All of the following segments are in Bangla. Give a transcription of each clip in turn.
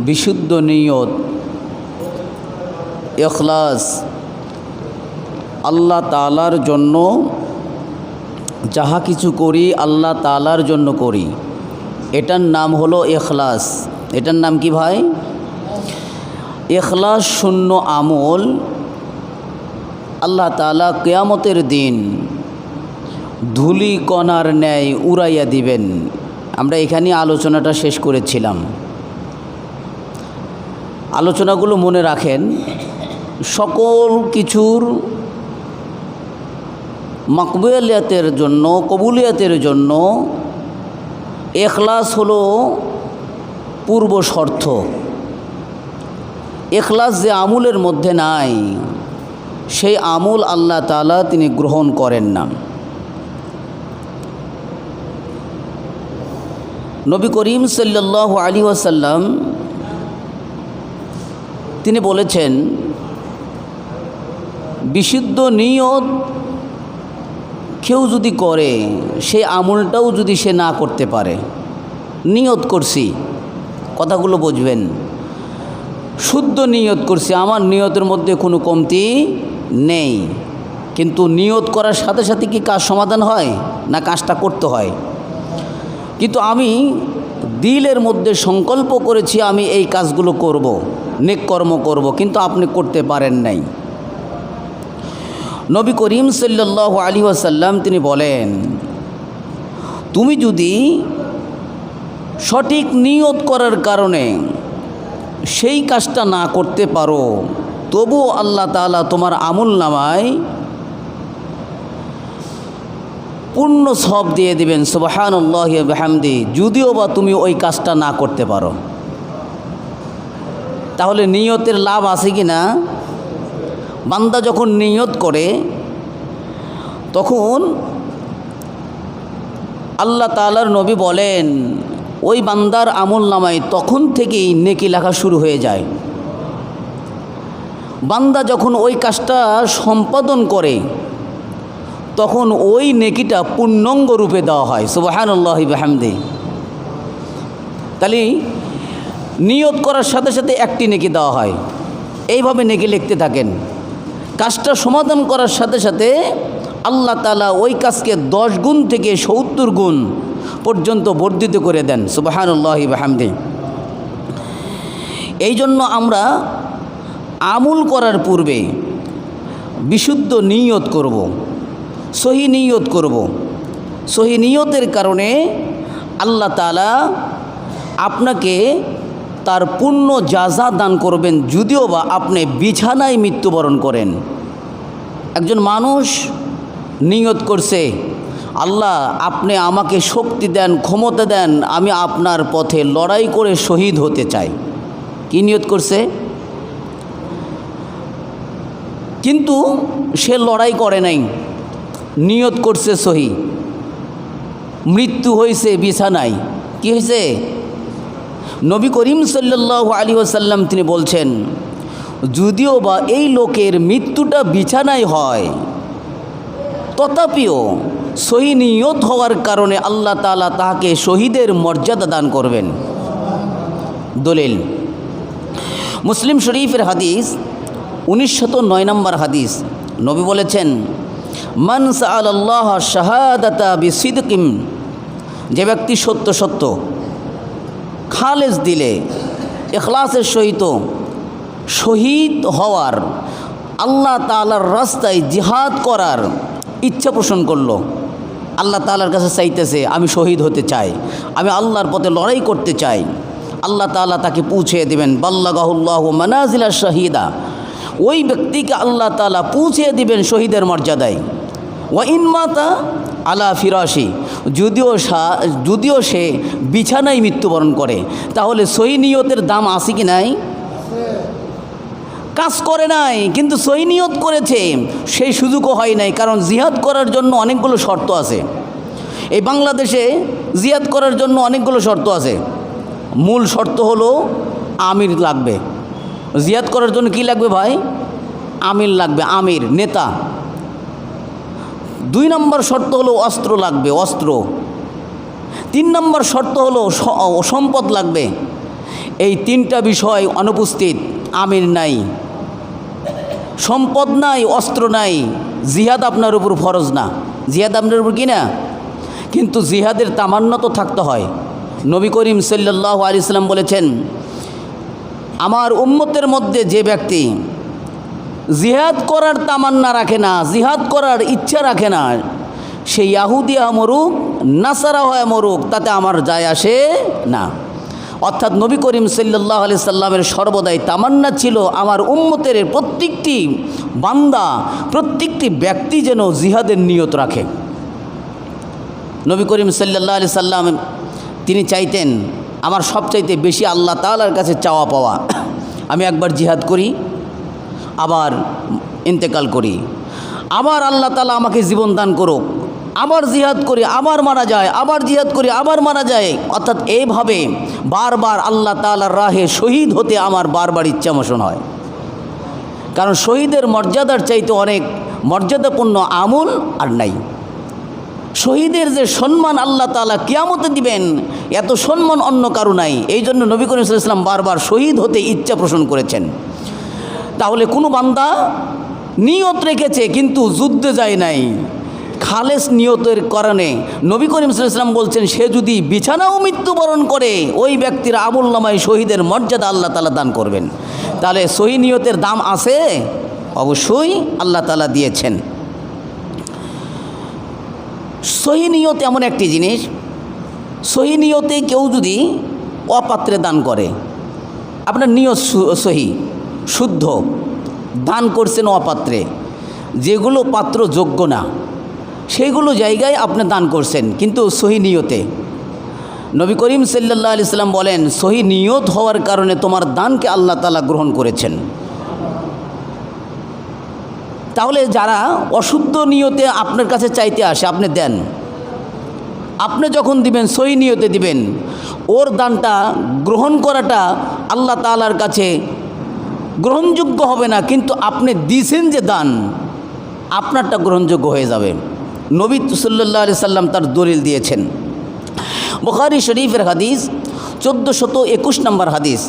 বিশুদ্ধ নিয়ত, ইখলাস, আল্লাহ তাআলার জন্য যাহা কিছু করি আল্লাহ তাআলার জন্য করি, এটার নাম হলো ইখলাস। এটার নাম কি ভাই? ইখলাস শূন্য আমল আল্লাহ তাআলা কিয়ামতের দিন ধূলি কণার ন্যায় উড়াইয়া দিবেন। আমরা এখানে আলোচনাটা শেষ করেছিলাম। আলোচনাগুলো মনে রাখেন। সকল কিছুর মাকবুলিয়াতের জন্য, কবুলিয়াতের জন্য ইখলাস হলো পূর্ব শর্ত। ইখলাস যে আমলের মধ্যে নাই, সেই আমল আল্লাহ তাআলা তিনি গ্রহণ করেন না। নবী করিম সাল্লাল্লাহু আলাইহি ওয়াসাল্লাম তিনি বলেছেন, বিশুদ্ধ নিয়ত কেউ যদি করে, সেই আমলটাও যদি সে না করতে পারে, নিয়ত করছি, কথাগুলো বুঝবেন, শুদ্ধ নিয়ত করছি, আমার নিয়তের মধ্যে কোনো কমতি নেই, কিন্তু নিয়ত করার সাথে সাথে কি কাজ সমাধান হয় না? কাজটা করতে হয়। কিন্তু আমি দিলের মধ্যে সংকল্প করেছি আমি এই কাজগুলো করব, নেক কর্ম করব, কিন্তু আপনি করতে পারেন নাই। নবী করিম সাল্লাল্লাহু আলাইহি ওয়াসাল্লাম তিনি বলেন, তুমি যদি সঠিক নিয়ত করার কারণে সেই কাজটা না করতে পারো, তবুও আল্লাহ তাআলা তোমার আমল নামায় পূর্ণ সওয়াব দিয়ে দিবেন, সুবহানাল্লাহি ওয়া বিহামদি, যদিও বা তুমি ওই কাজটা না করতে পারো। তাহলে নিয়তের লাভ আছে কি না? বান্দা যখন নিয়ত করে, তখন আল্লাহ তাআলার নবী বলেন, ওই বান্দার আমল নামায় তখন থেকেই নেকি লেখা শুরু হয়ে যায়। বান্দা যখন ওই কাজটা সম্পাদন করে, তখন ওই নেকিটা পূর্ণাঙ্গ রূপে দেওয়া হয়, সুবহানাল্লাহি ওয়া বিহামদি। তাহলে নিয়ত করার সাথে সাথে একটি নেকি দেওয়া হয়। এইভাবে নেকি লিখতে থাকেন। কাজটা সমাধান করার সাথে সাথে আল্লাহ তাআলা ওই কাজকে 10 গুণ থেকে 70 গুণ পর্যন্ত বর্ধিত করে দেন, সুবহানাল্লাহি ওয়া বিহামদি। এই জন্য আমরা আমল করার পূর্বে বিশুদ্ধ নিয়ত করব, সহি নিয়ত করব। সহি নিয়তের কারণে আল্লাহ তাআলা আপনাকে তার পূর্ণ জাযা দান করবেন, যদিও বা আপনি বিছানায় মৃত্যুবরণ করেন। একজন মানুষ নিয়ত করছে, আল্লাহ আপনি আমাকে শক্তি দেন, ক্ষমতা দেন, আমি আপনার পথে লড়াই করে শহীদ হতে চাই। কি নিয়ত করছে? কিন্তু সে লড়াই করে নাই, নিয়ত করছে সহি, মৃত্যু হয়েছে বিছানায়। কি হয়েছে? নবী করিম সাল্লাল্লাহু আলাইহি ওয়াসাল্লাম তিনি বলছেন, যদিও বা এই লোকের মৃত্যুটা বিছানায় হয়, তথাপিও সহি নিয়ত হওয়ার কারণে আল্লাহ তাআলা তাহাকে শহীদের মর্যাদা দান করবেন। দলিল মুসলিম শরীফের হাদিস 1909 নম্বর হাদিস। নবী বলেছেন, মান সাআলাল্লাহ শাহাদাতা বিসিদকিম, যে ব্যক্তি সত্য সত্য খালেস দিলে ইখলাসের সহিত শহীদ হওয়ার, আল্লাহ তাআলার রাস্তায় জিহাদ করার ইচ্ছা পোষণ করলো, আল্লাহ তাআলার কাছে চাইতেছে আমি শহীদ হতে চাই, আমি আল্লাহর পথে লড়াই করতে চাই, আল্লাহ তাআলা তাকে পৌঁছে দিবেন, বাল্লাগাহুল্লাহু মানাজিলা শাহিদা, ওই ব্যক্তিকে আল্লাহ তাআলা পৌঁছে দিবেন শহীদের মর্যাদায়। ওয়া ইন মাতা আলা ফিরাশি, যদিও সে বিছানায় মৃত্যুবরণ করে, তাহলে সহি নিয়তের দাম আছে কি নাই? কাজ করে নাই কিন্তু সহি নিয়ত করেছে, সেই সুযোগও হয় নাই। কারণ জিহাদ করার জন্য অনেকগুলো শর্ত আছে। এই বাংলাদেশে জিহাদ করার জন্য অনেকগুলো শর্ত আছে। মূল শর্ত হলো আমির লাগবে। জিহাদ করার জন্য কি লাগবে ভাই? আমির লাগবে, আমির, নেতা। 2 নম্বর শর্ত হলো অস্ত্র লাগবে, অস্ত্র। 3 নম্বর শর্ত হলো সম্পদ লাগবে। এই তিনটা বিষয় অনুপস্থিত, আমির নাই, সম্পদ নাই, অস্ত্র নাই, জিহাদ আপনার উপর ফরজ না। জিহাদ আপনার উপর কি না, কিন্তু জিহাদের তামান্না তো থাকতে হয়। নবী করিম সাল্লাল্লাহু আলাইহি সাল্লাম বলেছেন, আমার উম্মতের মধ্যে যে ব্যক্তি জিহাদ করার তামান্না রাখে না, জিহাদ করার ইচ্ছা রাখে না, সে ইয়াহুদিয়া মরুক, নাসারা হয়ে মরুক, তাতে আমার যায় আসে না। অর্থাৎ নবী করিম সাল্লাল্লাহু আলাইহি সাল্লামের সর্বদাই তামান্না ছিল আমার উম্মতের প্রত্যেকটি বান্দা, প্রত্যেকটি ব্যক্তি যেন জিহাদের নিয়ত রাখে। নবী করিম সাল্লাল্লাহু আলাইহি সাল্লাম তিনি চাইতেন আমার সবচাইতে বেশি আল্লাহ তাআলার কাছে চাওয়া পাওয়া, আমি একবার জিহাদ করি, আবার ইন্তেকাল করি, আবার আল্লাহ তাআলা আমাকে জীবন দান করুক, আবার জিহাদ করি, আবার মারা যায়, আবার জিহাদ করি, আবার মারা যায়। অর্থাৎ এইভাবে বারবার আল্লাহ তাআলার রাহে শহীদ হতে আমার বারবার ইচ্ছা পোষণ হয়। কারণ শহীদের মর্যাদার চাইতে অনেক মর্যাদাপূর্ণ আমল আর নাই। শহীদের যে সম্মান আল্লাহ তাআলা কিয়ামতে দিবেন, এত সম্মান অন্য কারো নাই। এই জন্য নবী করিম সাল্লাল্লাহু আলাইহি ওয়াসাল্লাম বারবার শহীদ হতে ইচ্ছা পোষণ করেছেন। তাহলে কোনো বান্দা নিয়ত রেখেছে কিন্তু যুদ্ধে যায় নাই, খালেস নিয়তের কারণে নবী করিম সাল্লাল্লাহু আলাইহি ওয়াসাল্লাম বলছেন, সে যদি বিছানাও মৃত্যুবরণ করে ওই ব্যক্তির আমলনামায় শহীদের মর্যাদা আল্লাহ তাআলা দান করবেন। তাহলে সহি নিয়তের দাম আছে, অবশ্যই আল্লাহ তাআলা দিয়েছেন। সহি নিয়ত এমন একটি জিনিস, সহি নিয়তে কেউ যদি অপাত্রে দান করে, আপনার নিয়ত সহি শুদ্ধ, দান করছেন অপাত্রে, যেগুলো পাত্র যোগ্য না সেইগুলো জায়গায় আপনি দান করছেন, কিন্তু সহি নিয়তে। নবী করিম সাল্লাল্লাহু আলাইহি সাল্লাম বলেন, সহি নিয়ত হওয়ার কারণে তোমার দানকে আল্লাহ তাআলা গ্রহণ করেছেন। তাহলে যারা অশুদ্ধ নিয়তে আপনার কাছে চাইতে আসে, আপনি দেন, আপনি যখন দিবেন সহি নিয়তে দিবেন, ওর দানটা গ্রহণ করাটা আল্লাহ তাআলার কাছে গ্রহণযোগ্য হবে না, কিন্তু আপনি দিয়েছেন যে দান, আপনারটা গ্রহণযোগ্য হয়ে যাবে। নবী সাল্লাল্লাহু আলাইহি সাল্লাম তার দলিল দিয়েছেন। বুখারী শরীফের হাদিস 1421 নম্বর হাদিস,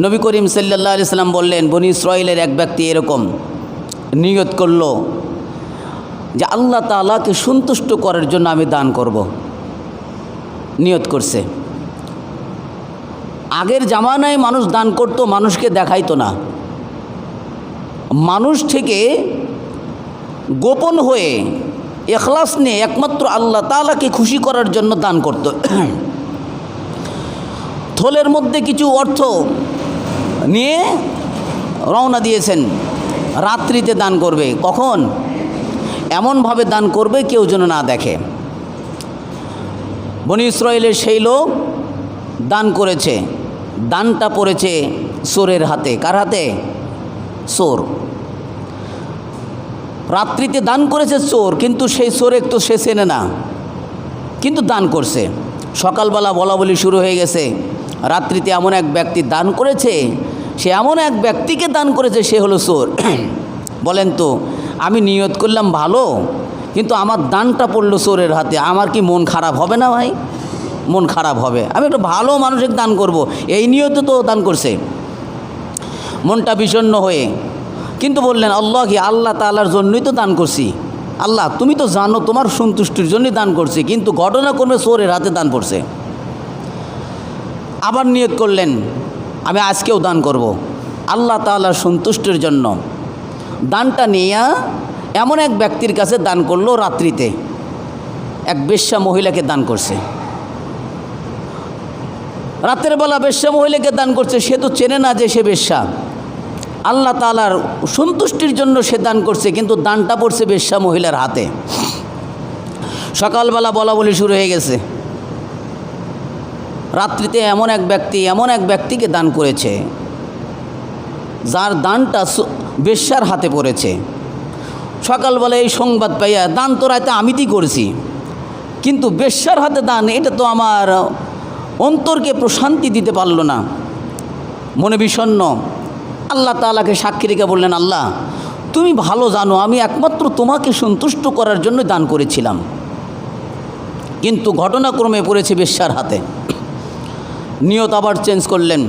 নবী করিম সাল্লাল্লাহু আলাইহি সাল্লাম বললেন, বনী ইসরাঈলের এক ব্যক্তি এরকম নিয়ত করল যে আল্লাহ তাআলাকে সন্তুষ্ট করার জন্য আমি দান করব, নিয়ত করছে। আগের জামানায় মানুষ দান করতো, মানুষকে দেখাইতো না, মানুষ থেকে গোপন হয়ে ইখলাস নিয়ে একমাত্র আল্লাহ তাআলাকে খুশি করার জন্য দান করত। থলের মধ্যে কিছু অর্থ নিয়ে রওনা দিয়েছেন, রাত্রিতে দান করবে। কখন? এমনভাবে দান করবে কেউ যেন না দেখে। বনী ইসরাঈলের সেই লোক দান করেছে, দানটা পড়েছে চোরের হাতে। কার হাতে? চোর। রাত্রিতে দান করেছে চোর, কিন্তু সেই চোরে তো সে চেনে না, কিন্তু দান করছে। সকালবেলা বলা বলি শুরু হয়ে গেছে, রাত্রিতে এমন এক ব্যক্তি দান করেছে, সে এমন এক ব্যক্তিকে দান করেছে, সে হলো চোর। বলেন তো, আমি নিয়ত করলাম ভালো, কিন্তু আমার দানটা পড়লো চোরের হাতে, আমার কি মন খারাপ হবে না ভাই? মন খারাপ হবে। আমি একটা ভালো মানুষকে দান করব, এই নিয়তে তো দান করছে। মনটা বিষণ্ণ হয়ে কিন্তু বললেন, আল্লাহ কি, আল্লাহ তাআলার জন্যই তো দান করছি, আল্লাহ তুমি তো জানো তোমার সন্তুষ্টির জন্যই দান করছি, কিন্তু ঘটনাক্রমে চোরের হাতে দান পড়ছে। আবার নিয়ত করলেন, আমি আজকেও দান করব আল্লাহ তাআলার সন্তুষ্টির জন্য। দানটা নিয়ে এমন এক ব্যক্তির কাছে দান করলো, রাত্রিতে এক বেশ্যা মহিলাকে দান করছে। রাতের বেলা বেশ্যা মহিলাকে দান করছে, সে তো চেনে না যে সে বেশ্যা, আল্লাহ তাআলার সন্তুষ্টির জন্য সে দান করছে, কিন্তু দানটা পড়ছে বেশ্যা মহিলার হাতে। সকালবেলা বলা বলি শুরু হয়ে গেছে, রাত্রিতে এমন এক ব্যক্তিকে দান করেছে যার দানটা বেশ্যার হাতে পড়েছে। সকালবেলা এই সংবাদ পাইয়া, দান তো রাতে আমিই করেছি, কিন্তু বেশ্যার হাতে দান, এটা তো আমার অন্তরকে প্রশান্তি দিতে পারল না, মনে বিষণ্ণ। আল্লাহ তাআলাকে সাক্ষী রেখে বললেন, আল্লাহ তুমি ভালো জানো আমি একমাত্র তোমাকে সন্তুষ্ট করার জন্য দান করেছিলাম, কিন্তু ঘটনাক্রমে পড়েছে বেশ্যার হাতে। নিয়ত আবার চেঞ্জ করলেন,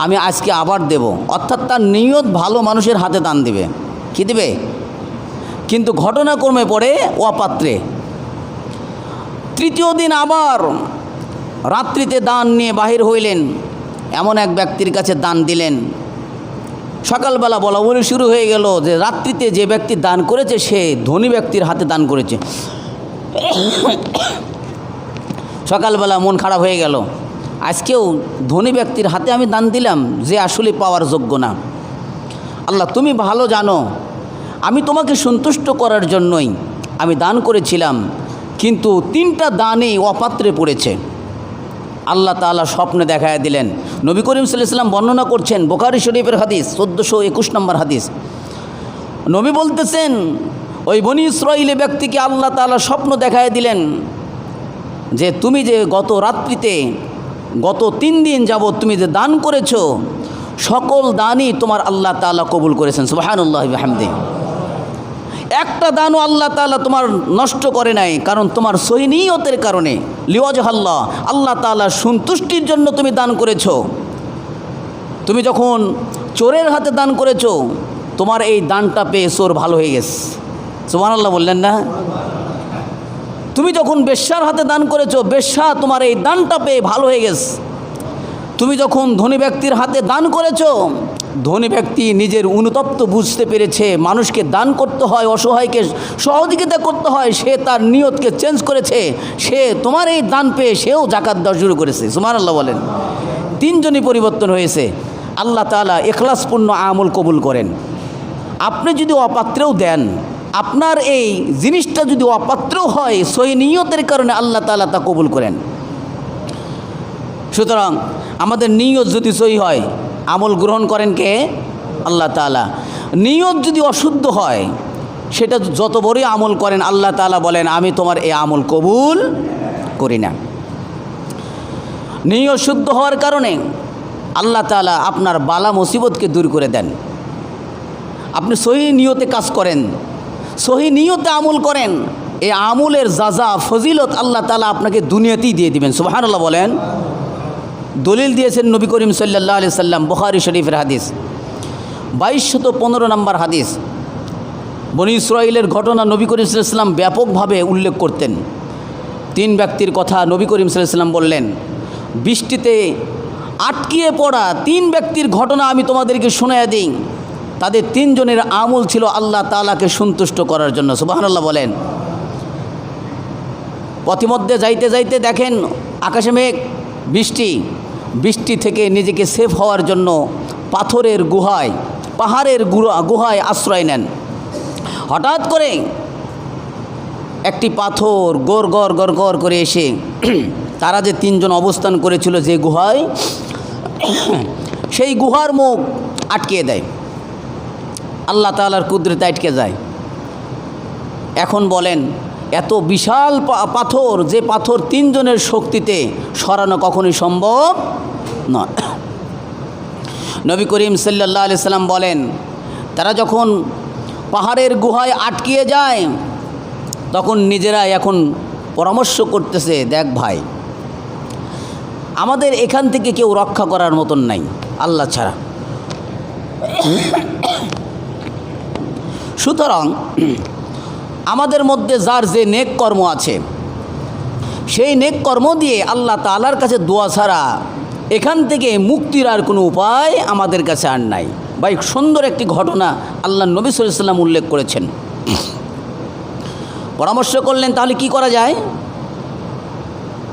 আমি আজকে আবার দেব, অর্থাৎ তার নিয়ত ভালো মানুষের হাতে দান দিবে। কি দিবে? কিন্তু ঘটনাক্রমে পড়ে অপাত্রে। তৃতীয় দিন আবার রাত্রিতে দান নিয়ে বাহির হইলেন, এমন এক ব্যক্তির কাছে দান দিলেন। সকালবেলা বলা বলি শুরু হয়ে গেল যে রাত্রিতে যে ব্যক্তি দান করেছে সে ধনী ব্যক্তির হাতে দান করেছে। সকালবেলা মন খারাপ হয়ে গেল, আজকেও ধনী ব্যক্তির হাতে আমি দান দিলাম যে আসলে পাওয়ার যোগ্য না। আল্লাহ তুমি ভালো জানো, আমি তোমাকে সন্তুষ্ট করার জন্যই আমি দান করেছিলাম, কিন্তু 3টা দানই অপাত্রে পড়েছে। আল্লাহ তাআলা স্বপ্নে দেখায় দিলেন। নবী করিম সাল্লাল্লাহু আলাইহি ওয়াসাল্লাম বর্ণনা করছেন, বুখারী শরীফের হাদিস 1421 নম্বর হাদিস। নবী বলতেছেন, ওই বনী ইসরাঈলী ব্যক্তিকে আল্লাহ তাআলা স্বপ্ন দেখায় দিলেন যে তুমি যে গত রাত্রিতে গত 3 দিন যাবৎ তুমি যে দান করেছো, সকল দানই তোমার আল্লাহ তাআলা কবুল করেছেন। সুবহানাল্লাহি ওয়া বিহামদিহি। একটা দানও আল্লাহ তাআলা তোমার নষ্ট করে নাই, কারণ তোমার সহি নিয়তের কারণে, লিওয়াজহাল্লাহ, আল্লাহ তাআলার সন্তুষ্টির জন্য তুমি দান করেছো। তুমি যখন চোরের হাতে দান করেছো, তোমার এই দানটা পেয়ে চোর ভালো হয়ে গেছে। সুবহানাল্লাহ বললেন না? তুমি যখন বেশ্যার হাতে দান করেছো, বেশ্যা তোমার এই দানটা পেয়ে ভালো হয়ে গেছে। তুমি যখন ধনী ব্যক্তির হাতে দান করেছো, ধনী ব্যক্তি নিজের অনুতপ্ত বুঝতে পেরেছে, মানুষকে দান করতে হয়, অসহায়কে সহযোগিতা করতে হয়, সে তার নিয়তকে চেঞ্জ করেছে, সে তোমার এই দান পেয়ে সেও জাকাত দেওয়া শুরু করেছে। সুবহানাল্লাহ বলেন। 3 জনই পরিবর্তন হয়েছে। আল্লাহ তাআলা ইখলাসপূর্ণ আমল কবুল করেন। আপনি যদি অপাত্রেও দেন, আপনার এই জিনিসটা যদি অপাত্রেও হয়, সহি নিয়তের কারণে আল্লাহ তাআলা তা কবুল করেন। সুতরাং আমাদের নিয়ত যদি সহি হয়, আমল গ্রহণ করেন কে? আল্লাহ তাআলা। নিয়ত যদি অশুদ্ধ হয়, সেটা যত বড়ই আমল করেন, আল্লাহ তাআলা বলেন আমি তোমার এই আমল কবুল করি না। নিয়ত শুদ্ধ হওয়ার কারণে আল্লাহ তাআলা আপনার বালা মুসিবতকে দূর করে দেন। আপনি সহি নিয়তে কাজ করেন, সহি নিয়তে আমল করেন, এই আমলের যাজা ফজিলত আল্লাহ তাআলা আপনাকে দুনিয়াতেই দিয়ে দিবেন। সুবহানাল্লাহ বলেন। দলিল দিয়েছেন নবী করিম সাল্লাল্লাহু আলাইহি সাল্লাম, বুখারী শরীফের হাদিস 2215 নম্বর হাদিস। বনী ইসরাঈলের ঘটনা নবী করিম সাল্লাল্লাহু আলাইহি সাল্লাম ব্যাপকভাবে উল্লেখ করতেন। 3 ব্যক্তির কথা নবী করিম সাল্লাল্লাহু আলাইহি সাল্লাম বললেন, বৃষ্টিতে আটকিয়ে পড়া 3 ব্যক্তির ঘটনা আমি তোমাদেরকে শোনায়া দিই। তাদের 3 জনের আমল ছিল আল্লাহ তাআলাকে সন্তুষ্ট করার জন্য। সুবহানাল্লাহ বলেন। পথিমধ্যে যাইতে যাইতে দেখেন আকাশে মেঘ, বৃষ্টি থেকে নিজেকে সেফ হওয়ার জন্য পাথরের গুহায়, পাহাড়ের গুহায় আশ্রয় নেন। হঠাৎ করে একটি পাথর গড় গড় করে এসে তারা যে 3 জন অবস্থান করেছিল যে গুহায়, সেই গুহার মুখ আটকিয়ে দেয়। আল্লাহ তাআলার কুদরতে আটকে যায়। এখন বলেন, এত বিশাল পাথর, যে পাথর 3 জনের শক্তিতে সরানো কখনোই সম্ভব নয়। নবী করিম সাল্লাল্লাহু আলাইহি সাল্লাম বলেন, তারা যখন পাহাড়ের গুহায় আটকিয়ে যায়, তখন নিজেরাই এখন পরামর্শ করতেছে, দেখ ভাই, আমাদের এখান থেকে কেউ রক্ষা করার মতন নাই আল্লাহ ছাড়া। সুতরাং আমাদের মধ্যে যার যে নেক কর্ম আছে, সেই নেক কর্ম দিয়ে আল্লাহ তাআলার কাছে দোয়া ছাড়া এখান থেকে মুক্তির আর কোনো উপায় আমাদের কাছে আর নাই। ভাই, সুন্দর একটি ঘটনা আল্লাহ নবী সাল্লাল্লাহু আলাইহি সাল্লাম উল্লেখ করেছেন। পরামর্শ করলেন, তাহলে কি করা যায়?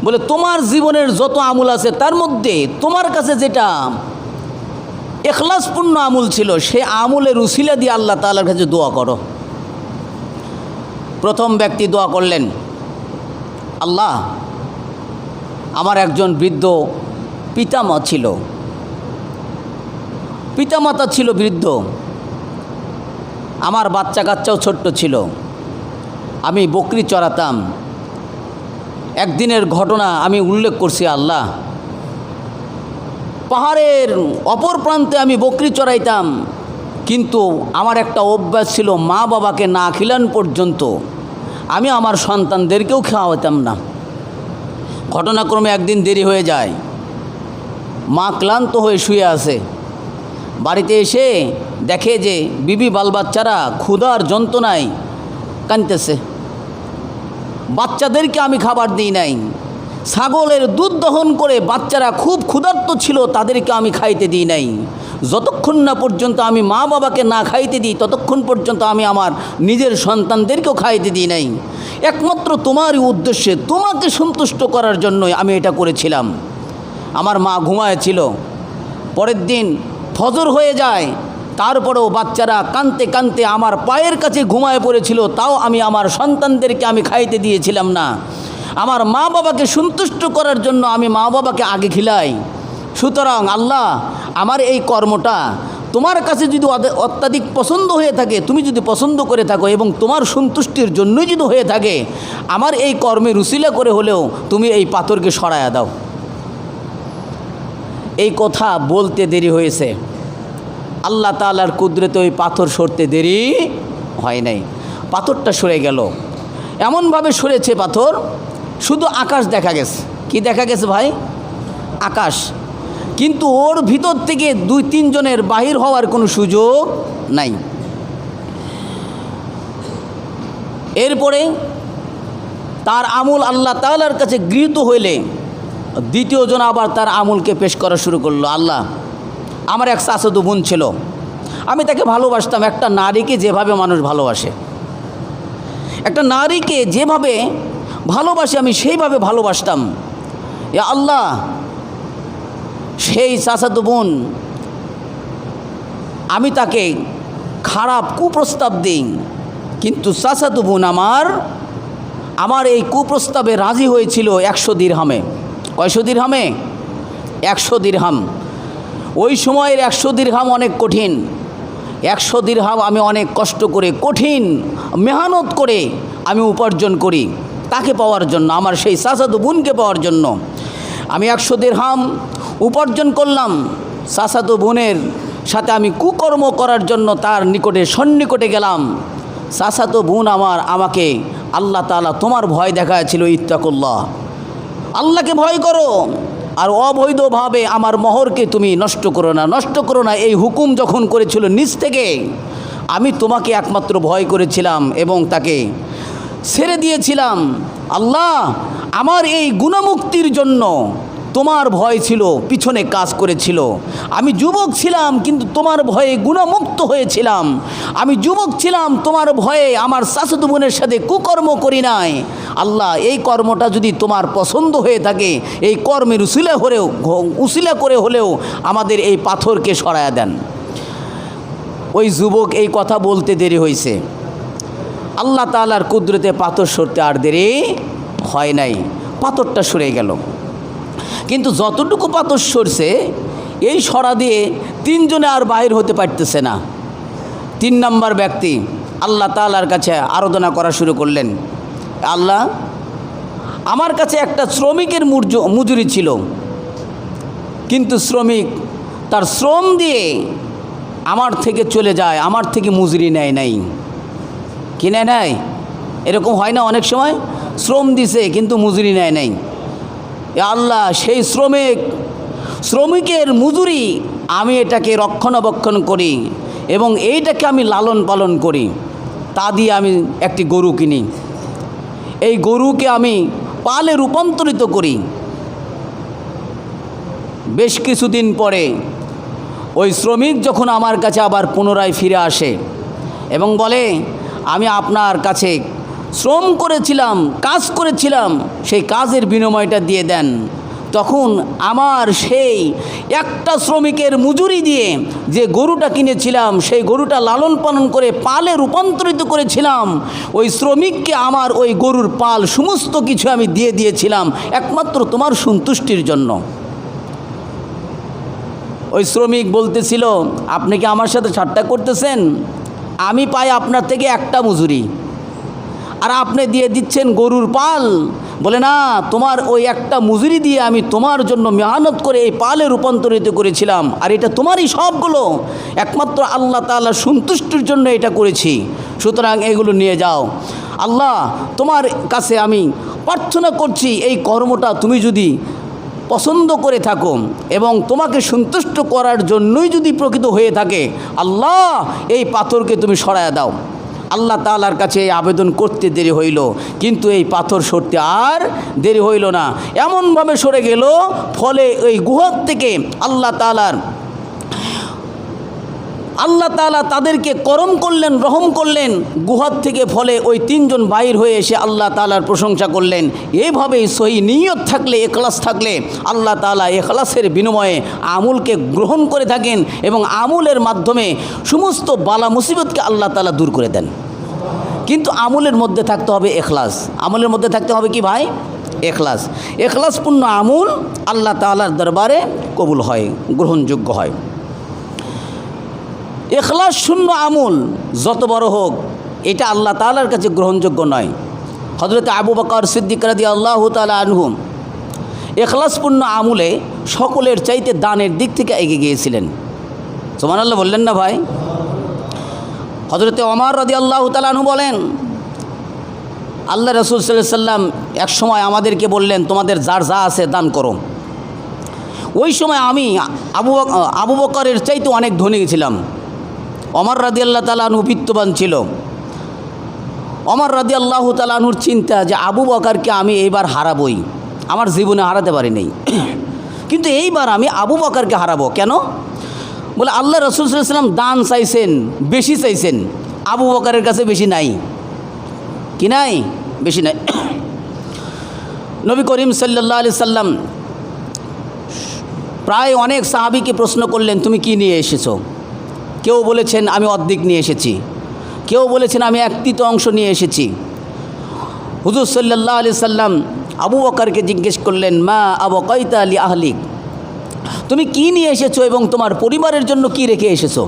বলে, তোমার জীবনের যত আমল আছে তার মধ্যে তোমার কাছে যেটা ইখলাসপূর্ণ আমল ছিল, সে আমলের উসিলা দিয়ে আল্লাহ তাআলার কাছে দোয়া করো। প্রথম ব্যক্তি দোয়া করলেন, আল্লাহ, আমার একজন বৃদ্ধ পিতামাতা ছিল বৃদ্ধ, আমার বাচ্চা কাচ্চাও ছোট্ট ছিল, আমি বকরি চড়াতাম। একদিনের ঘটনা আমি উল্লেখ করছি, আল্লাহ, পাহাড়ের অপর প্রান্তে আমি বকরি চড়াইতাম, কিন্তু আমার একটা অভ্যাস ছিল, মা বাবাকে না খিলান পর্যন্ত আমি আমার সন্তানদেরকেও খাওয়াতাম না। ঘটনাক্রমে একদিন দেরি হয়ে যায়, মা ক্লান্ত হয়ে শুয়ে আছে। বাড়িতে এসে দেখে যে বিবি বাল বাচ্চারা ক্ষুধার যন্ত্রণায় কাঁদতেছে। বাচ্চাদেরকে আমি খাবার দিই নাই, ছাগলের দুধ দহন করে বাচ্চারা খুব ক্ষুধার্ত ছিল, তাদেরকে আমি খাইতে দিই নাই। যতক্ষণ না পর্যন্ত আমি মা বাবাকে না খাইতে দিই ততক্ষণ পর্যন্ত আমি আমার নিজের সন্তানদেরকেও খাইতে দিই নাই। একমাত্র তোমারই উদ্দেশ্যে, তোমাকে সন্তুষ্ট করার জন্যই আমি এটা করেছিলাম। আমার মা ঘুমায়েছিল। পরের দিন ফজর হয়ে যায়, তারপরেও বাচ্চারা কাঁদতে কাঁদতে আমার পায়ের কাছে ঘুমায় পড়েছিল, তাও আমি আমার সন্তানদেরকে আমি খাইতে দিয়েছিলাম না। আমার মা বাবাকে সন্তুষ্ট করার জন্য আমি মা বাবাকে আগে খিলাই। সুতরাং আল্লাহ, আমার এই কর্মটা তোমার কাছে যদি অত্যাধিক পছন্দ হয়ে থাকে, তুমি যদি পছন্দ করে থাকো এবং তোমার সন্তুষ্টির জন্যই যদি হয়ে থাকে, আমার এই কর্মের উসিলা করে হলেও তুমি এই পাথরকে সরায়া দাও। এই কথা বলতে দেরি হয়েছে, আল্লাহ তাআলার কুদরতে ওই পাথর সরতে দেরি হয় নাই। পাথরটা সরে গেল। এমনভাবে সরেছে পাথর, শুধু আকাশ দেখা গেছে। কি দেখা গেছে ভাই? আকাশ। কিন্তু ওর ভিতর থেকে 2-3 জনের বাহির হওয়ার কোনো সুযোগ নাই। এরপরে তার আমল আল্লাহ তাআলার কাছে গৃহীত হইলে দ্বিতীয় জন আবার তার আমলকে পেশ করা শুরু করলো। আল্লাহ, আমার এক চাচাতো বোন ছিল, আমি তাকে ভালোবাসতাম। একটা নারীকে যেভাবে মানুষ ভালোবাসে, একটা নারীকে যেভাবে ভালোবাসে আমি সেইভাবে ভালোবাসতাম। ইয়া আল্লাহ, সেই চাচাতো বোন, আমি তাকে খারাপ কুপ্রস্তাব দিই, কিন্তু চাচাতো বোন আমার এই কুপ্রস্তাবে রাজি হয়েছিল 100 দিরহামে। কয়শো দিরহামে? 100 দিরহাম। ওই সময়ের 100 দিরহাম অনেক কঠিন। 100 দিরহাম আমি অনেক কষ্ট করে, কঠিন মেহনত করে আমি উপার্জন করি তাকে পাওয়ার জন্য, আমার সেই চাচাতো বোনকে পাওয়ার জন্য। আমি 100 দিরহাম উপার্জন করলাম। চাচাতো বোনের সাথে আমি কুকর্ম করার জন্য তার নিকটে সন্নিকটে গেলাম। চাচাতো বোন আমাকে আল্লাহ তাআলা তোমার ভয় দেখাচ্ছিল, ইত্তাকুল্লাহ, আল্লাহকে ভয় করো, আর অবৈধভাবে আমার মোহরকে তুমি নষ্ট করো না, এই হুকুম যখন করেছিল নিজ থেকে, আমি তোমাকে একমাত্র ভয় করেছিলাম এবং তাকে ছেড়ে দিয়েছিলাম। আল্লাহ, আমার এই গুণামুক্তির জন্য তোমার ভয় ছিল, পিছনে কাজ করেছিল। আমি যুবক ছিলাম কিন্তু তোমার ভয়ে গুণামুক্ত হয়েছিলাম। আমি যুবক ছিলাম, তোমার ভয়ে আমার চাচাতো বোনের সাথে কুকর্ম করি নাই। আল্লাহ, এই কর্মটা যদি তোমার পছন্দ হয়ে থাকে, এই কর্মের উসিলা করে হলেও আমাদের এই পাথরকে সরায়া দেন। ওই যুবক এই কথা বলতে দেরি হয়েছে। আল্লাহ তাআলার কুদরতে পাথর সরতে আর দেরি হয় নাই, পাথরটা সরে গেল। কিন্তু যতটুকু পাথর সরছে, এই সরা দিয়ে 3 জনে আর বাহির হতে পারতেছে না। 3 নম্বর ব্যক্তি আল্লাহ তাআলার কাছে আরাধনা করা শুরু করলেন। আল্লাহ, আমার কাছে একটা শ্রমিকের মজুরি ছিল, কিন্তু শ্রমিক তার শ্রম দিয়ে আমার থেকে চলে যায়, আমার থেকে মজুরি নেয় নাই। কি নেয় নাই? এরকম হয় না অনেক সময়? শ্রম দিছে কিন্তু মজুরি নেয় নাই। আল্লাহ, সেই শ্রমিকের মজুরি আমি এটাকে রক্ষণাবেক্ষণ করি এবং এইটাকে আমি লালন পালন করি, তা দিয়ে আমি একটি গরু কিনি। এই গরুকে আমি পালে রূপান্তরিত করি। বেশ কিছুদিন পরে ওই শ্রমিক যখন আমার কাছে আবার পুনরায় ফিরে আসে এবং বলে, আমি আপনার কাছে শ্রম করেছিলাম, কাজ করেছিলাম, সেই কাজের বিনিময়টা দিয়ে দেন। তখন আমার সেই একটা শ্রমিকের মজুরি দিয়ে যে গরুটা কিনেছিলাম, সেই গরুটা লালন পালন করে পালে রূপান্তরিত করেছিলাম, ওই শ্রমিককে আমার ওই গরুর পাল সমস্ত কিছু আমি দিয়ে দিয়েছিলাম একমাত্র তোমার সন্তুষ্টির জন্য। ওই শ্রমিক বলতেছিল, আপনি কি আমার সাথে ঠাট্টা করতেছেন? আমি পাই আপনার থেকে একটা মজুরি, আর আপনি দিয়ে দিচ্ছেন গরুর পাল। বলে, না, তোমার ওই একটা মজুরি দিয়ে আমি তোমার জন্য মেহনত করে এই পালে রূপান্তরিত করেছিলাম, আর এটা তোমারই সবগুলো, একমাত্র আল্লাহ তাআলা সন্তুষ্টির জন্য এটা করেছি। সুতরাং এগুলো নিয়ে যাও। আল্লাহ, তোমার কাছে আমি প্রার্থনা করছি, এই কর্মটা তুমি যদি পছন্দ করে থাকো এবং তোমাকে সন্তুষ্ট করার জন্যই যদি প্রকৃত হয়ে থাকে, আল্লাহ এই পাথরকে তুমি সরায়া দাও। আল্লাহ তাআলার কাছে এই আবেদন করতে দেরি হইল, কিন্তু এই পাথর সরতে আর দেরি হইল না। এমনভাবে সরে গেল, ফলে ওই গুহার থেকে আল্লাহ তাআলা তাদেরকে করম করলেন, রহম করলেন গুহার থেকে। ফলে ওই তিনজন বাইর হয়ে এসে আল্লাহ তাআলার প্রশংসা করলেন। এইভাবেই সহি নিয়ত থাকলে, এখলাস থাকলে আল্লাহ তাআলা এখলাসের বিনিময়ে আমলকে গ্রহণ করে থাকেন এবং আমলের মাধ্যমে সমস্ত বালা মুসিবতকে আল্লাহ তাআলা দূর করে দেন। কিন্তু আমলের মধ্যে থাকতে হবে এখলাস। আমলের মধ্যে থাকতে হবে কি ভাই? এখলাস। এখলাসপূর্ণ আমল আল্লাহ তাআলার দরবারে কবুল হয়, গ্রহণযোগ্য হয়। এখলাস শূন্য আমল যত বড় হোক, এটা আল্লাহ তাআলার কাছে গ্রহণযোগ্য নয়। হযরত আবু বকর সিদ্দিক রাদিয়াল্লাহু তাআলা আনহু এখলাসপূর্ণ আমলে সকলের চাইতে দানের দিক থেকে এগিয়ে গিয়েছিলেন। সুবহানাল্লাহ বললেন না ভাই? হযরত ওমর রাদিয়াল্লাহু তাআলা আনহু বলেন, আল্লাহ রাসূল সাল্লাল্লাহু আলাইহি সাল্লাম এক সময় আমাদেরকে বললেন, তোমাদের যার যা আছে দান করো। ওই সময় আমি আবু বকরের চাইতে অনেক ধনী ছিলাম। ওমর রাদিয়াল্লাহু তাআলা আনহু বিত্তবান ছিল। ওমর রাদিয়াল্লাহু তাআলা আনহুর চিন্তা যে আবু বকরকে আমি এইবার হারাবই, আমার জীবনে হারাতে পারি নাই, কিন্তু এইবার আমি আবু বকরকে হারাবো। কেন? বলে আল্লাহ রাসূল সাল্লাল্লাহু আলাইহি সাল্লাম দান চাইছেন, বেশি চাইছেন, আবু বকরের কাছে বেশি নাই। কি নাই? বেশি নাই। নবী করিম সাল্লাল্লাহু আলাইহি সাল্লাম প্রায় অনেক সাহাবীকে প্রশ্ন করলেন, তুমি কি নিয়ে এসেছো? কেউ বলেছেন আমি অর্ধেক নিয়ে এসেছি, কেউ বলেছেন আমি 1/3 অংশ নিয়ে এসেছি। হুজুর সাল্লাল্লাহু আলাইহি সাল্লাম আবু বকরকে জিজ্ঞেস করলেন, মা আবকাইতা লি আহলিক, তুমি কি নিয়ে এসেছো এবং তোমার পরিবারের জন্য কি রেখে এসেছো?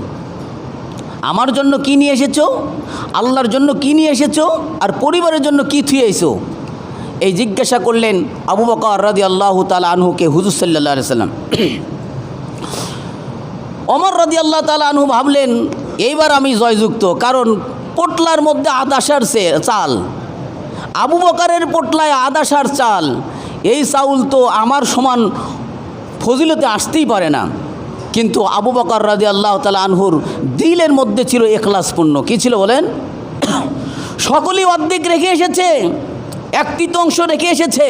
আমার জন্য কি নিয়ে এসেছো, আল্লাহর জন্য কি নিয়ে এসেছো, আর পরিবারের জন্য কি থুয়ে এসো? এই জিজ্ঞাসা করলেন আবু বকর রাদিয়াল্লাহু তাআলা আনহুকে হুজুর সাল্লাল্লাহু আলাইহি সাল্লাম। ওমর রাদিয়াল্লাহু তাআলা আনহু ভাবলেন, এইবার আমি জয়যুক্ত, কারণ পোটলার মধ্যে আদাসার চাল, আবু বকরের পোটলায় আদাসার চাল, এই চাউল তো আমার সমান ফজিলতে আসতেই পারে না। কিন্তু আবু বকর রাদিয়াল্লাহু তাআলা আনহুর দিলের মধ্যে ছিল এখলাসপূর্ণ। কি ছিল বলেন? সকলেই অর্ধেক রেখে এসেছে, 1/3 রেখে এসেছে,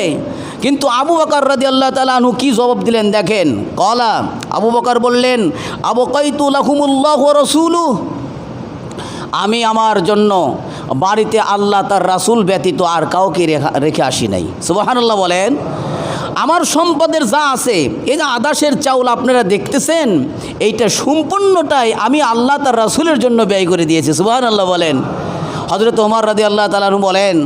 কিন্তু আবু বকর রাদিয়াল্লাহু তাআলা আনহু কি জবাব দিলেন দেখেন। কলা, আবু বকর বললেন, আবকাইতু লাকুমুল্লাহু ওয়া রাসূলুহু, আমি আমার জন্য বাড়িতে আল্লাহ তার রাসূল ব্যতীত আর কাউকে রেখে আসি নাই। সুবহানাল্লাহ বলেন। আমার সম্পদের যা আছে, এই যে আদাসের চাউল আপনারা দেখতেছেন, এইটা সম্পূর্ণটাই আমি আল্লাহ তার রাসূলের জন্য ব্যয় করে দিয়েছি। সুবহানাল্লাহ বলেন। হযরত ওমর রাদিয়াল্লাহু তাআলা আনহু বলেন,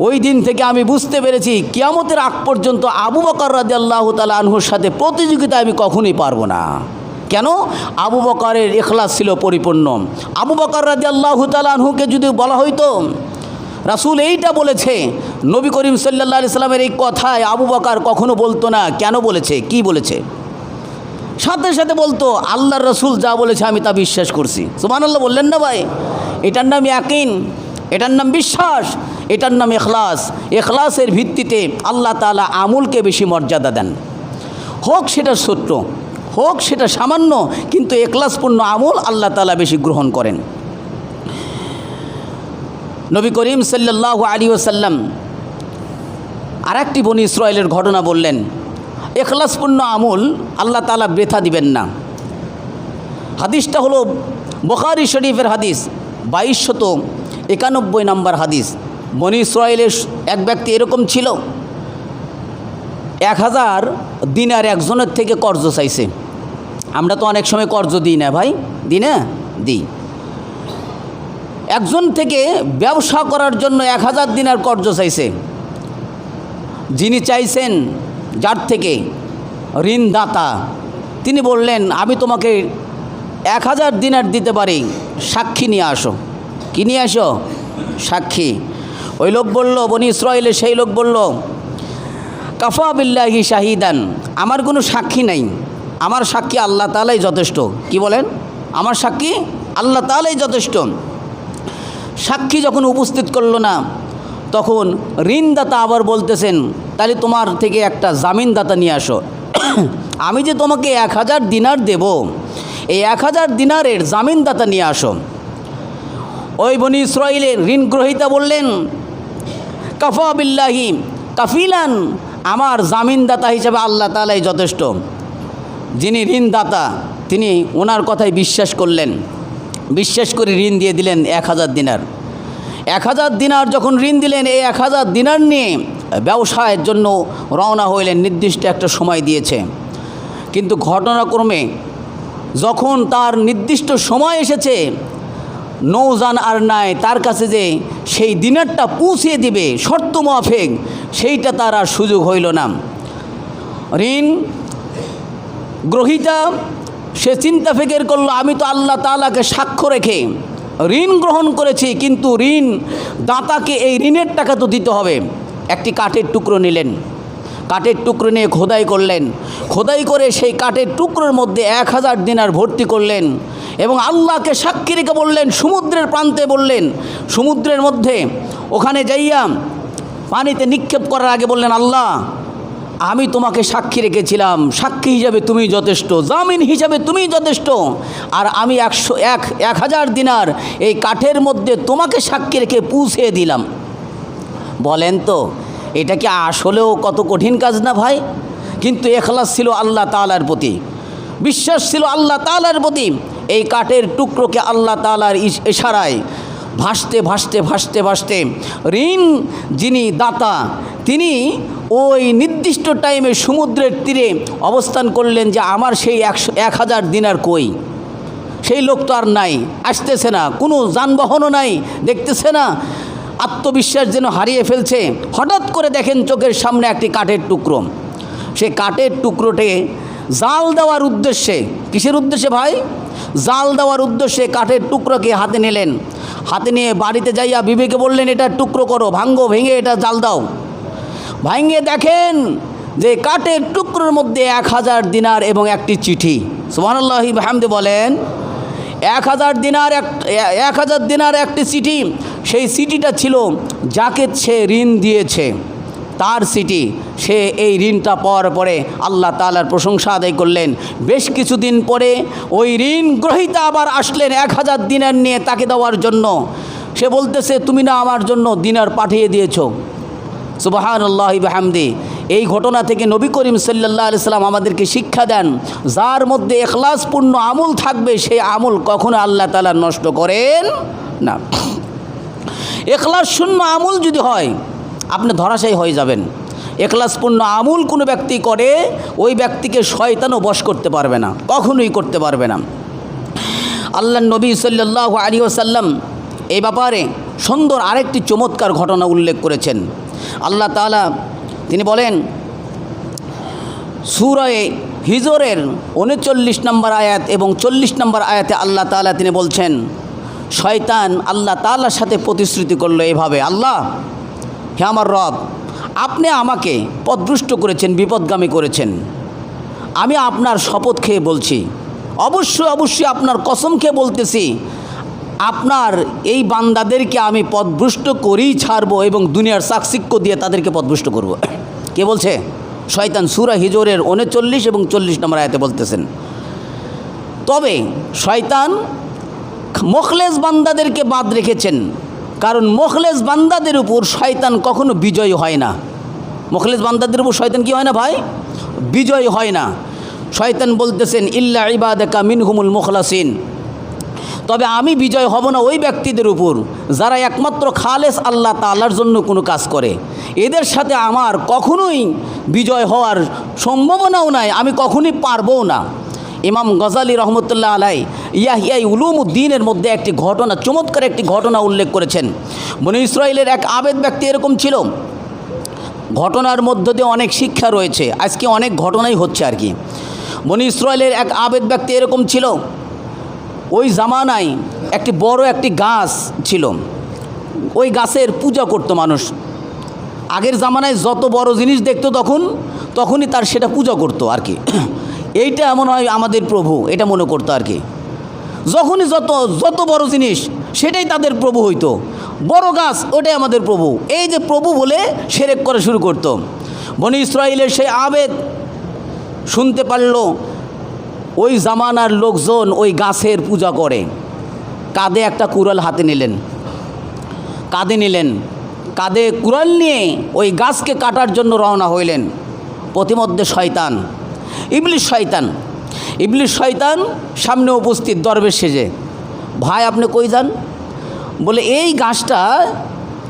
ওই দিন থেকে আমি বুঝতে পেরেছি কিয়ামতের আগ পর্যন্ত আবু বকর রাদিয়াল্লাহু তাআলা আনহুর সাথে প্রতিযোগিতা আমি কখনোই পারবো না। কেন? আবু বকরের ইখলাস ছিল পরিপূর্ণ। আবু বকর রাদিয়াল্লাহু তাআলা আনহুকে যদি বলা হইতো রাসূল এইটা বলেছে, নবী করিম সাল্লাল্লাহু আলাইহি সাল্লামের এই কথায় আবু বকর কখনো বলতো না কেন বলেছে, কি বলেছে, সাথে সাথে বলতো আল্লাহর রাসূল যা বলেছে আমি তা বিশ্বাস করছি। সুবহানাল্লাহ বললেন না ভাই? এটার নাম ইয়াকিন, এটার নাম বিশ্বাস, এটার নাম এখলাস। এখলাসের ভিত্তিতে আল্লাহ তাআলা আমলকে বেশি মর্যাদা দেন। হোক সেটা ছোট্ট, হোক সেটা সামান্য, কিন্তু এখলাসপূর্ণ আমল আল্লাহ তাআলা বেশি গ্রহণ করেন। নবী করিম সাল্লাল্লাহু আলাইহি ওয়াসাল্লাম আরেকটি বনি ইসরাইলের ঘটনা বললেন, এখলাসপূর্ণ আমল আল্লাহ তাআলা বৃথা দিবেন না। হাদিসটা হলো বুখারী শরীফের হাদিস, 2291 নম্বর হাদিস। বনি ইসরাইলের এক ব্যক্তি এরকম ছিল, 1000 দিনার একজনের থেকে কর্জ চাইছে। আমরা তো অনেক সময় কর্জ দিই না ভাই, দিই না? দিই। একজন থেকে ব্যবসা করার জন্য 1000 দিনার কর্জ চাইছে। যিনি চাইছেন, যার থেকে ঋণদাতা, তিনি বললেন আমি তোমাকে 1000 দিনার দিতে পারি, সাক্ষী নিয়ে আসো। কি নিয়ে আসো? সাক্ষী। ওই লোক বলল, বনি ইসরাইলের সেই লোক বলল, কাফা বিল্লাহি শাহিদান, আমার কোনো সাক্ষী নাই, আমার সাক্ষী আল্লাহ তাআলাই যথেষ্ট। কি বলেন? আমার সাক্ষী আল্লাহ তাআলাই যথেষ্ট। সাক্ষী যখন উপস্থিত করলো না, তখন ঋণদাতা আবার বলতেছেন, তাহলে তোমার থেকে একটা জামিনদাতা নিয়ে আসো। আমি যে তোমাকে 1000 দিনার দেব, এই 1000 দিনারের জামিনদাতা নিয়ে আসো। ওই বনি ইসরাইলের ঋণ গ্রহীতা বললেন, কাফা বিল্লাহি কাফিলান, আমার জামিনদাতা হিসেবে আল্লাহ তাআলাই যথেষ্ট। যিনি ঋণদাতা তিনি ওনার কথায় বিশ্বাস করলেন, বিশ্বাস করে ঋণ দিয়ে দিলেন 1000 দিনার। 1000 দিনার যখন ঋণ দিলেন, এই 1000 দিনার নিয়ে ব্যবসায়ের জন্য রওনা হইলেন। নির্দিষ্ট একটা সময় দিয়েছে, কিন্তু ঘটনাক্রমে যখন তার নির্দিষ্ট সময় এসেছে, নৌযান আর নাই তার কাছে যে সেই দিনারটা পৌঁছিয়ে দিবে শর্ত মাফিক, সেইটা তার আর সুযোগ হইল না। ঋণ গ্রহীতা সে চিন্তা ফিকির করলো, আমি তো আল্লাহ তাআলাকে সাক্ষ্য রেখে ঋণ গ্রহণ করেছি, কিন্তু ঋণ দাতাকে এই ঋণের টাকা তো দিতে হবে। একটি কাঠের টুকরো নিলেন, কাঠের টুকরো নিয়ে খোদাই করলেন, খোদাই করে সেই কাঠের টুকরোর মধ্যে 1000 দিনার ভর্তি করলেন এবং আল্লাহকে সাক্ষী রেখে বললেন, সমুদ্রের প্রান্তে বললেন, সমুদ্রের মধ্যে ওখানে যাইয়া পানিতে নিক্ষেপ করার আগে বললেন, আল্লাহ আমি তোমাকে সাক্ষী রেখেছিলাম, সাক্ষী হিসাবে তুমি যথেষ্ট, জামিন হিসাবে তুমি যথেষ্ট, আর আমি 1000 দিনার এই কাঠের মধ্যে তোমাকে সাক্ষী রেখে পৌঁছে দিলাম। বলেন তো এটা কি আসলেও কত কঠিন কাজ না ভাই? কিন্তু এখলাস ছিল আল্লাহ তাআলার প্রতি, বিশ্বাস ছিল আল্লাহ তাআলার প্রতি। এই কাঠের টুকরোকে আল্লাহ তাআলার ইশারায় ভাসতে ভাসতে ভাসতে ভাসতে ঋণ যিনি দাতা তিনি ওই নির্দিষ্ট টাইমে সমুদ্রের তীরে অবস্থান করলেন যে আমার সেই 1000 দিনার কই? সেই লোক তো আর নাই, আসতেছে না, কোনো যানবাহনও নাই, দেখতেছে না, আত্মবিশ্বাস যেন হারিয়ে ফেলছে। হঠাৎ করে দেখেন চোখের সামনে একটি কাঠের টুকরো। সে কাঠের টুকরোটে জাল দেওয়ার উদ্দেশ্যে, কিসের উদ্দেশ্যে ভাই? জাল দেওয়ার উদ্দেশ্যে কাঠের টুকরোকে হাতে নিলেন। হাতে নিয়ে বাড়িতে যাইয়া বিবেকে বললেন, এটা টুকরো করো, ভাঙ্গো, ভেঙে এটা জাল দাও। ভাঙ্গে দেখেন যে কাঠের টুকরোর মধ্যে 1000 দিনার এবং একটি চিঠি। সুবহানাল্লাহি বিহামদি বলেন, 1000 দিনার একটি চিঠি। সেই চিঠিটা ছিল যাকে সে ঋণ দিয়েছে তার চিঠি। সে এই ঋণটা পাওয়ার পরে আল্লাহ তাআলার প্রশংসা আদায় করলেন। বেশ কিছুদিন পরে ওই ঋণ গ্রহীতা আবার আসলেন 1000 দিনার নিয়ে তাকে দেওয়ার জন্য। সে বলতেছে, তুমি না আমার জন্য দিনার পাঠিয়ে দিয়েছো। সুবহানাল্লাহি বিহামদি। এই ঘটনা থেকে নবী করিম সাল্লাল্লাহু আলাইহি সাল্লাম আমাদেরকে শিক্ষা দেন, যার মধ্যে ইখলাসপূর্ণ আমল থাকবে সেই আমল কখনো আল্লাহ তাআলা নষ্ট করেন না। ইখলাস শূন্য আমল যদি হয় আপনি ধরাশায়ী হয়ে যাবেন। ইখলাসপূর্ণ আমল কোনো ব্যক্তি করে ওই ব্যক্তিকে শয়তানও বশ করতে পারবে না, কখনোই করতে পারবে না। আল্লাহর নবী সাল্লাল্লাহু আলাইহি ওয়াসাল্লাম এই ব্যাপারে সুন্দর আরেকটি চমৎকার ঘটনা উল্লেখ করেছেন। আল্লাহ তাআলা তিনি বলেন, সূরা হিজরের 39 নম্বর আয়াত এবং 40 নম্বর আয়াতে আল্লাহ তাআলা তিনি বলছেন, শয়তান আল্লাহ তাআলার সাথে প্রতিশ্রুতি করলো এভাবে, আল্লাহ হে আমার রব, আপনি আমাকে পথভ্রষ্ট করেছেন, বিপদগামী করেছেন। আমি আপনার শপথ খেয়ে বলছি, অবশ্যই আপনার কসম খেয়ে বলতেছি, আপনার এই বান্দাদেরকে আমি পথভ্রষ্ট করেই ছাড়বো এবং দুনিয়ার চাকচিক্য দিয়ে তাদেরকে পথভ্রষ্ট করব। কে বলছে? শয়তান। সূরা হিজরের 39 এবং 40 নম্বর আয়াতে বলতেছেন। তবে শয়তান মুখলেস বান্দাদেরকে বাদ রেখেছেন, কারণ মুখলেস বান্দাদের উপর শয়তান কখনো বিজয় হয় না। মুখলেস বান্দাদের উপর শয়তান কি হয় না ভাই? বিজয় হয় না। শয়তান বলতেছেন, ইল্লা ইবাদাকা মিনহুমুল মুখলাসিন, তবে আমি বিজয় হব না ওই ব্যক্তিদের উপর যারা একমাত্র খালেস আল্লাহ তাআলার জন্য কোনো কাজ করে। এদের সাথে আমার কখনোই বিজয় হওয়ার সম্ভাবনাও নাই, আমি কখনোই পারবও না। ইমাম গজালি রহমতুল্লাহ আলাই ইহয়া উলুমুদ্দিনের মধ্যে একটি ঘটনা, চমৎকার একটি ঘটনা উল্লেখ করেছেন। বনী ইসরাইলের এক আবেদ ব্যক্তি এরকম ছিল। ঘটনার মধ্য দিয়ে অনেক শিক্ষা রয়েছে, আজকে অনেক ঘটনাই হচ্ছে আর কি। বনী ইসরাইলের এক আবেদ ব্যক্তি এরকম ছিল। ওই জামানায় একটি বড় একটি গাছ ছিল, ওই গাছের পূজা করতো মানুষ। আগের জামানায় যত বড় জিনিস দেখতো তখনই তার সেটা পূজা করতো আর কি। এইটা এমন হয় আমাদের প্রভু, এটা মনে করতো আর কি। যখনই যত বড় জিনিস সেটাই তাদের প্রভু হইতো। বড় গাছ ওটাই আমাদের প্রভু, এই যে প্রভু বলে শিরক করা শুরু করতো। বনী ইসরাইলের সেই আবেদ শুনতে পারল ওই জামানার লোকজন ওই গাছের পূজা করে, কাঁধে একটা কুড়াল হাতে নিলেন, কাঁধে কুড়াল নিয়ে ওই গাছকে কাটার জন্য রওনা হইলেন। প্রতিমধ্যে শয়তান, ইবলিশ শয়তান সামনে উপস্থিত দরবেশ সেজে। ভাই আপনি কই যান? বলে এই গাছটা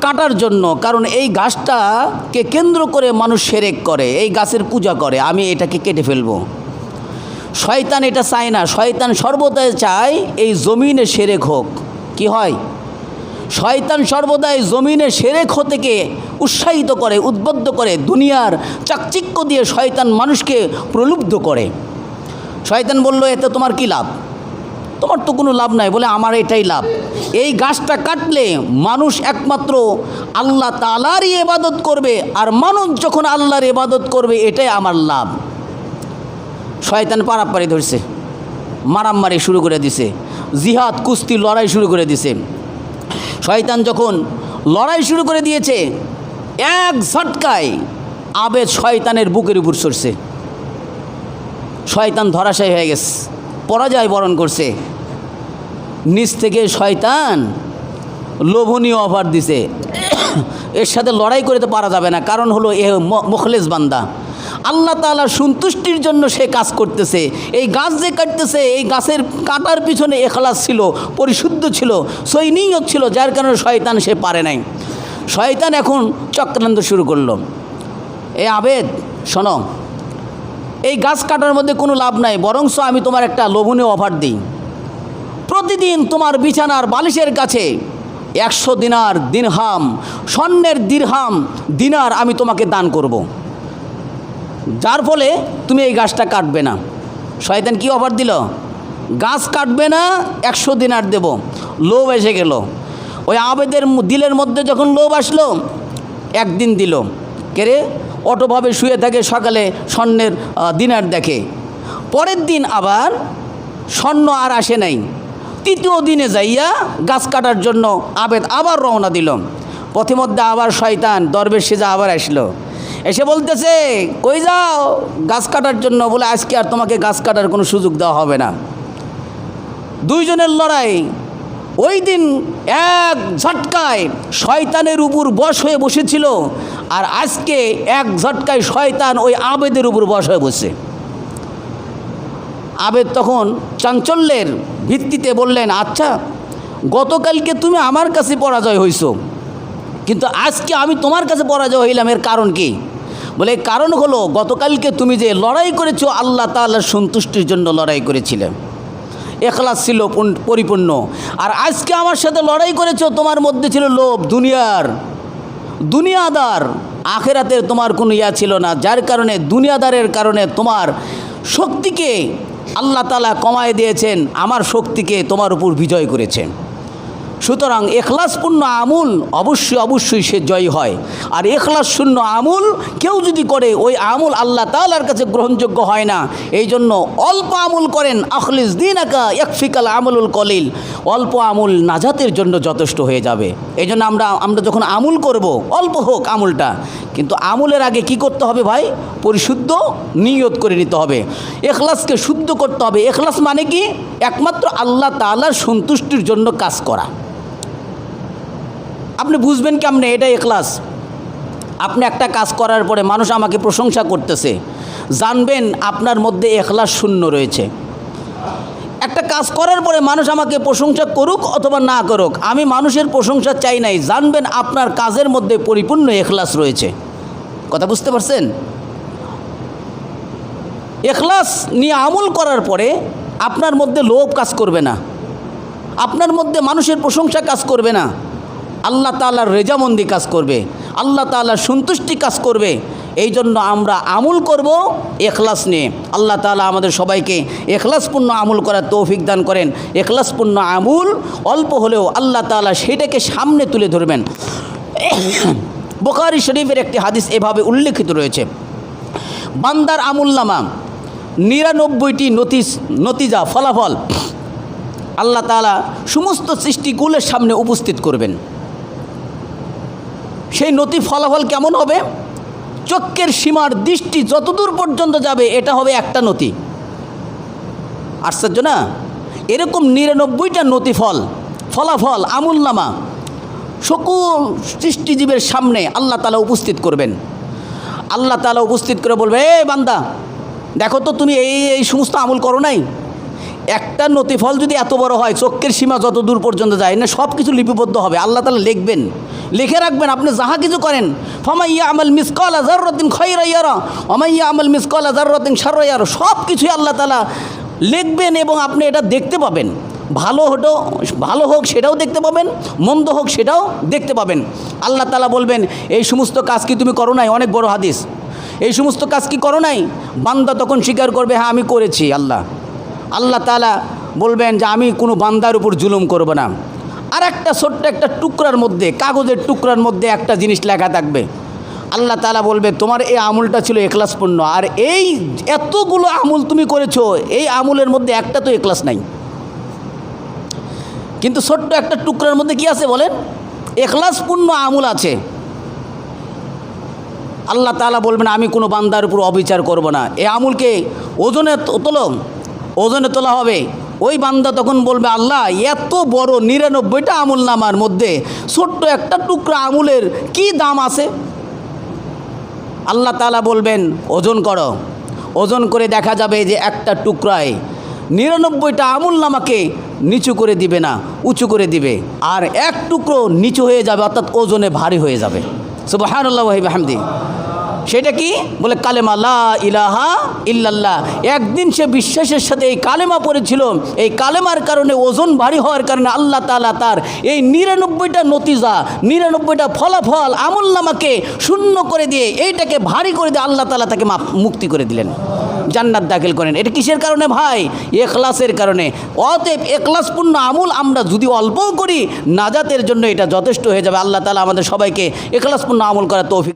কাটার জন্য, কারণ এই গাছটাকে কেন্দ্র করে মানুষ শিরক করে, এই গাছের পূজা করে, আমি এটাকে কেটে ফেলবো। শয়তান এটা চায় না, শয়তান সর্বদাই চায় এই জমিনে শিরক হোক। কি হয়? শয়তান সর্বদাই জমিনে শিরক হতেকে উৎসাহিত করে, উদ্বুদ্ধ করে, দুনিয়ার চাকচিক্য দিয়ে শয়তান মানুষকে প্রলুব্ধ করে। শয়তান বলল, এতে তোমার কি লাভ? তোমার তো কোনো লাভ নাই। বলে আমার এটাই লাভ, এই গাছটা কাটলে মানুষ একমাত্র আল্লাহ তাআলারই ইবাদত করবে, আর মানুষ যখন আল্লাহর ইবাদত করবে এটাই আমার লাভ। শয়তান পারাপারি ধরছে, মারামারি শুরু করে দিছে, জিহাদ কুস্তি লড়াই শুরু করে দিছে। শয়তান যখন লড়াই শুরু করে দিয়েছে, এক ঝটকায় আবেদ শয়তানের বুকের উপর চড়ছে। শয়তান ধরাশায়ী হয়ে গেছে, পরাজয় বরণ করছে। নিচ থেকে শয়তান লোভনীয় অফার দিছে, এর সাথে লড়াই করে তো পারা যাবে না, কারণ হলো এ মুখলেস বান্দা, আল্লাহ তাআলার সন্তুষ্টির জন্য সে কাজ করতেছে। এই গাছ যে কাটতেছে, এই গাছের কাটার পিছনে ইখলাস ছিল, পরিশুদ্ধ ছিল, সই নিয়ত ছিল, যার কারণে শয়তান সে পারে নাই। শয়তান এখন চক্রান্ত শুরু করলো। এই আবেদ শোনো, এই গাছ কাটার মধ্যে কোনো লাভ নাই, বরঞ্চ আমি তোমার একটা লোভনীয় অফার দিই। প্রতিদিন তোমার বিছানার বালিশের কাছে 100 দিনার দিরহাম, স্বর্ণের দিনার আমি তোমাকে দান করব, যার ফলে তুমি এই গাছটা কাটবে না। শয়তান কি অফার দিল? গাছ কাটবে না, 100 দিনার দেব। লোভ এসে গেল ওই আবেদের দিলের মধ্যে। যখন লোভ আসলো, একদিন দিল, কেরে অটোভাবে শুয়ে থাকে, সকালে স্বর্ণের দিনার দেখে। পরের দিন আবার স্বর্ণ আর আসে নাই। তৃতীয় দিনে যাইয়া গাছ কাটার জন্য আবেদ আবার রওনা দিল। পথিমধ্যে আবার শয়তান দরবেশ সেজে আবার আসলো, এসে বলতেছে, কই যাও? গাছ কাটার জন্য। বলে আজকে আর তোমাকে গাছ কাটার কোনো সুযোগ দেওয়া হবে না। দুইজনের লড়াই। ওই দিন এক ঝটকায় শয়তানের উপর বশ হয়ে বসেছিল, আর আজকে এক ঝটকায় শয়তান ওই আবেদের উপর বশ হয়ে বসে। আবেদ তখন চাঞ্চল্যের ভিত্তিতে বললেন, আচ্ছা গতকালকে তুমি আমার কাছে পরাজয় হইছো, কিন্তু আজকে আমি তোমার কাছে পরাজয় হইলাম, এর কারণ কি? বলে কারণ হলো, গতকালকে তুমি যে লড়াই করেছো আল্লাহ তাআলার সন্তুষ্টির জন্য লড়াই করেছিলে, ইখলাস ছিল পরিপূর্ণ। আর আজকে আমার সাথে লড়াই করেছো, তোমার মধ্যে ছিল লোভ, দুনিয়াদার, আখেরাতের তোমার কোনো ইয়া ছিল না, যার কারণে দুনিয়াদারের কারণে তোমার শক্তিকে আল্লাহ তাআলা কমায় দিয়েছেন, আমার শক্তিকে তোমার উপর বিজয় করেছেন। সুতরাং ইখলাসপূর্ণ আমল অবশ্যই সে জয় হয়। আর ইখলাস শূন্য আমল কেউ যদি করে, ওই আমল আল্লাহ তাআলার কাছে গ্রহণযোগ্য হয় না। এই জন্য অল্প আমল করেন, আখলিস দীনাকা ইয়াকফিকাল আমলুল কলিল, অল্প আমল নাজাতের জন্য যথেষ্ট হয়ে যাবে। এই জন্য আমরা যখন আমল করব, অল্প হোক আমলটা, কিন্তু আমলের আগে কি করতে হবে ভাই? পরিশুদ্ধ নিয়ত করে নিতে হবে, ইখলাসকে শুদ্ধ করতে হবে। ইখলাস মানে কি? একমাত্র আল্লাহ তাআলার সন্তুষ্টির জন্য কাজ করা। আপনি বুঝবেন কেমনে এটা ইখলাস? আপনি একটা কাজ করার পরে মানুষ আমাকে প্রশংসা করতেছে, জানবেন আপনার মধ্যে ইখলাস শূন্য রয়েছে। একটা কাজ করার পরে মানুষ আমাকে প্রশংসা করুক অথবা না করুক, আমি মানুষের প্রশংসা চাই নাই, জানবেন আপনার কাজের মধ্যে পরিপূর্ণ ইখলাস রয়েছে। কথা বুঝতে পারছেন? ইখলাস নিয়ে আমল করার পরে আপনার মধ্যে লোভ কাজ করবে না, আপনার মধ্যে মানুষের প্রশংসা কাজ করবে না, আল্লাহ তাআলার রেজামন্দি কাজ করবে, আল্লাহ তাআলার সন্তুষ্টি কাজ করবে। এই জন্য আমরা আমল করব ইখলাস নিয়ে। আল্লাহ তাআলা আমাদের সবাইকে ইখলাসপূর্ণ আমল করার তৌফিক দান করেন। ইখলাসপূর্ণ আমল অল্প হলেও আল্লাহ তাআলা সেটাকে সামনে তুলে ধরবেন। বুখারী শরীফের একটি হাদিস এভাবে উল্লেখিত রয়েছে, বান্দার আমুলনামা 99টি নতিজা ফলাফল আল্লাহ তাআলা সমস্ত সৃষ্টিকুলের সামনে উপস্থিত করবেন। সেই ফলাফল কেমন হবে? চক্ষের সীমার দৃষ্টি যতদূর পর্যন্ত যাবে এটা হবে একটা নতি। আশ্চর্য না? এরকম 99টা নতি ফলাফল আমুলনামা সকল সৃষ্টিজীবের সামনে আল্লাহ তাআলা উপস্থিত করবেন। আল্লাহ তাআলা উপস্থিত করে বলবে, এ বান্দা, দেখো তো তুমি এই সমস্ত আমল করো নাই। একটা নতিফল যদি এত বড় হয়, চক্ষের সীমা যত দূর পর্যন্ত যায় না, সব কিছু লিপিবদ্ধ হবে। আল্লাহ তাআলা লিখবেন, লিখে রাখবেন আপনি যাহা কিছু করেন। ফামান ইয়ামাল মিসকালা যাররাতিন খায়রান ইয়ারা ওয়া মান ইয়ামাল মিসকালা যাররাতিন শাররান ইয়ারা, সব কিছুই আল্লাহ তাআলা লিখবেন এবং আপনি এটা দেখতে পাবেন। ভালো হোক সেটাও দেখতে পাবেন, মন্দ হোক সেটাও দেখতে পাবেন। আল্লাহ তাআলা বলবেন, এই সমস্ত কাজ কি তুমি করো নাই? অনেক বড় হাদিস। এই সমস্ত কাজ কি করো নাই? বান্দা তখন স্বীকার করবে, হ্যাঁ আমি করেছি। আল্লাহ তাআলা বলবেন যে আমি কোনো বান্দার উপর জুলুম করব না। আর একটা ছোট্ট একটা টুকরার মধ্যে, কাগজের টুকরার মধ্যে একটা জিনিস লেখা থাকবে। আল্লাহ তাআলা বলবে, তোমার এই আমলটা ছিল ইখলাসপূর্ণ, আর এই এতগুলো আমল তুমি করেছো, এই আমলের মধ্যে একটা তো ইখলাস নাই। কিন্তু ছোট্ট একটা টুকরার মধ্যে কি আছে বলেন? ইখলাসপূর্ণ আমল আছে। আল্লাহ তাআলা বলবেন, আমি কোনো বান্দার উপর অবিচার করব না। এই আমলকে ওজনে তোলা হবে। ওই বান্দা তখন বলবে, আল্লাহ, এত বড় 99টা আমল নামার মধ্যে ছোট্ট একটা টুকরা আমলের কি দাম আছে? আল্লাহ তাআলা বলবেন, ওজন করো। ওজন করে দেখা যাবে যে একটা টুকরায় 99টা আমল নামাকে নিচু করে দিবে না, উঁচু করে দিবে। আর এক টুকরো নিচু হয়ে যাবে, অর্থাৎ ওজনে ভারী হয়ে যাবে। সুবহানাল্লাহ ওয়া বিহামদিহি। সেটা কি? বলে কালেমা লা ইলাহা ইল্লাল্লাহ। একদিন সে বিশ্বাসের সাথে এই কালেমা পড়েছিল, এই কালেমার কারণে ওজন ভারী হওয়ার কারণে আল্লাহ তাআলা তার এই 99টা নতিজা, 99টা ফলাফল আমলনামাকে শূন্য করে দিয়ে এইটাকে ভারী করে দিয়ে আল্লাহ তাআলা তাকে মুক্তি করে দিলেন, জান্নাত দাখিল করেন। এটা কিসের কারণে ভাই? ইখলাসের কারণে। অতএব ইখলাসপূর্ণ আমল আমরা যদি অল্পও করি, নাজাতের জন্য এটা যথেষ্ট হয়ে যাবে। আল্লাহ তাআলা আমাদের সবাইকে ইখলাসপূর্ণ আমল করার তৌফিক